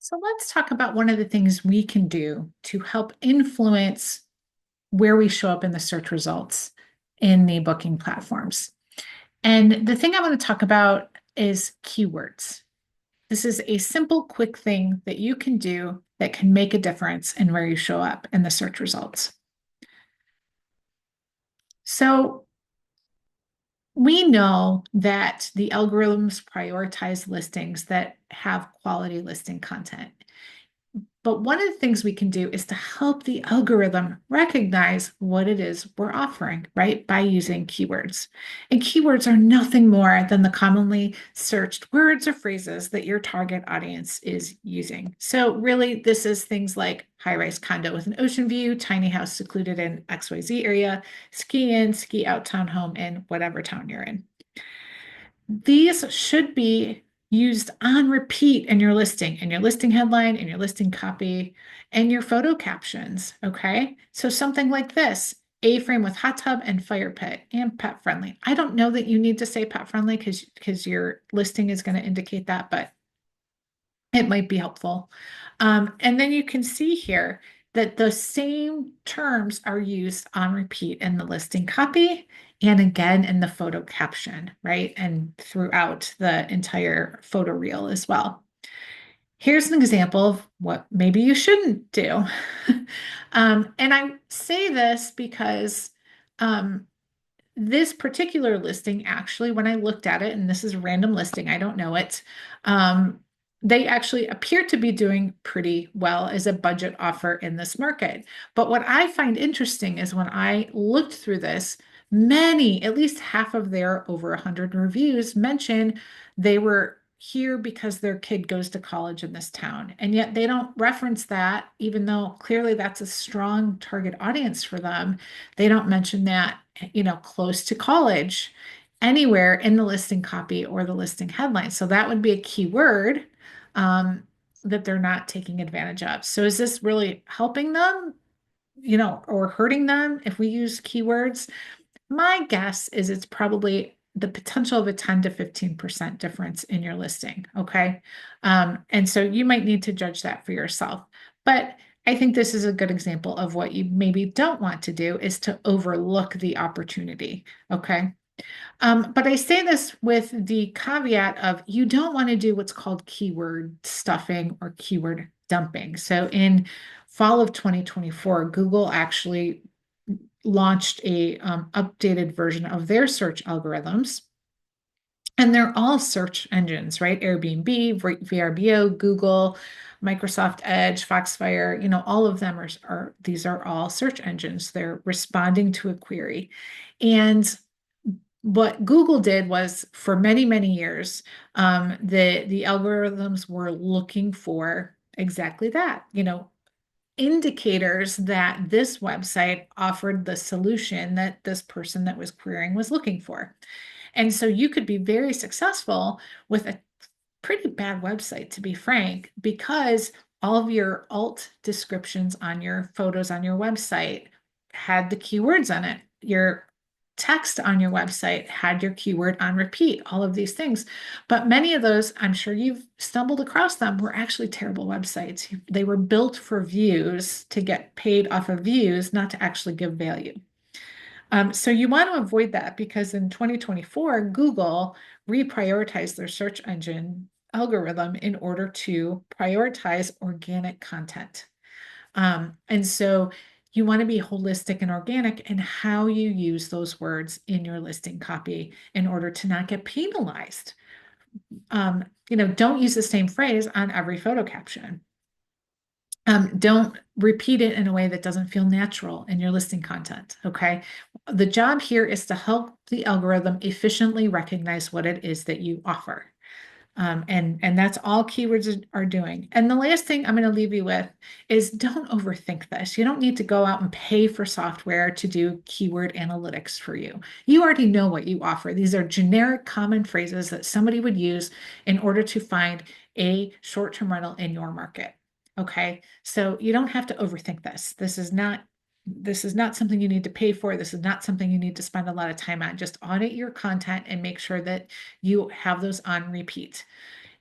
So let's talk about one of the things we can do to help influence where we show up in the search results in the booking platforms. And the thing I want to talk about is keywords. This is a simple, quick thing that you can do that can make a difference in where you show up in the search results. So we know that the algorithms prioritize listings that have quality listing content. But one of the things we can do is to help the algorithm recognize what it is we're offering, right? By using keywords. And keywords are nothing more than the commonly searched words or phrases that your target audience is using. So, really, this is things like high rise condo with an ocean view, tiny house secluded in XYZ area, ski in, ski out townhome in whatever town you're in. These should be used on repeat in your listing headline, in your listing copy, and your photo captions. Okay. So something like this: A-frame with hot tub and fire pit and pet friendly. I don't know that you need to say pet friendly because your listing is going to indicate that, but it might be helpful. And then you can see here that the same terms are used on repeat in the listing copy and again in the photo caption, right? And throughout the entire photo reel as well. Here's an example of what maybe you shouldn't do. And I say this because this particular listing, actually, when I looked at it, and this is a random listing, I don't know it, they actually appear to be doing pretty well as a budget offer in this market. But what I find interesting is when I looked through this, many, at least half of their over 100 reviews mention they were here because their kid goes to college in this town. And yet they don't reference that, even though clearly that's a strong target audience for them. They don't mention that, close to college anywhere in the listing copy or the listing headline. So that would be a keyword um, that they're not taking advantage of. So is this really helping them, or hurting them if we use keywords? My guess is it's probably the potential of a 10 to 15% difference in your listing. Okay. And so you might need to judge that for yourself. But I think this is a good example of what you maybe don't want to do is to overlook the opportunity. Okay. But I say this with the caveat of you don't want to do what's called keyword stuffing or keyword dumping. So in fall of 2024, Google actually launched a updated version of their search algorithms. And they're all search engines, right? Airbnb, VRBO, Google, Microsoft Edge, Foxfire, all of them are these are all search engines. They're responding to a query. And what Google did was for many, many years, the algorithms were looking for exactly that, indicators that this website offered the solution that this person that was querying was looking for. And so you could be very successful with a pretty bad website, to be frank, because all of your alt descriptions on your photos on your website had the keywords on it. Your text on your website had your keyword on repeat, all of these things. But many of those, I'm sure you've stumbled across them, were actually terrible websites. They were built for views to get paid off of views, not to actually give value. So you want to avoid that because in 2024, Google reprioritized their search engine algorithm in order to prioritize organic content. And so you want to be holistic and organic in how you use those words in your listing copy in order to not get penalized. Don't use the same phrase on every photo caption. Don't repeat it in a way that doesn't feel natural in your listing content. Okay. The job here is to help the algorithm efficiently recognize what it is that you offer. And that's all keywords are doing. And the last thing I'm going to leave you with is don't overthink this. You don't need to go out and pay for software to do keyword analytics for you. You already know what you offer. These are generic common phrases that somebody would use in order to find a short-term rental in your market. Okay, so you don't have to overthink this. This is not something you need to pay for. This is not something you need to spend a lot of time on. Just audit your content and make sure that you have those on repeat.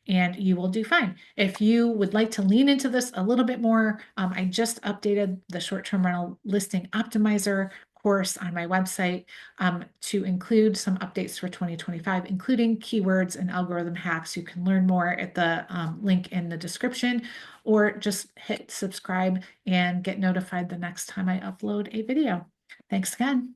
and you will do fine. If you would like to lean into this a little bit more, I just updated the short-term rental listing optimizer course on my website to include some updates for 2025, including keywords and algorithm hacks. You can learn more at the link in the description, or just hit subscribe and get notified the next time I upload a video. Thanks again.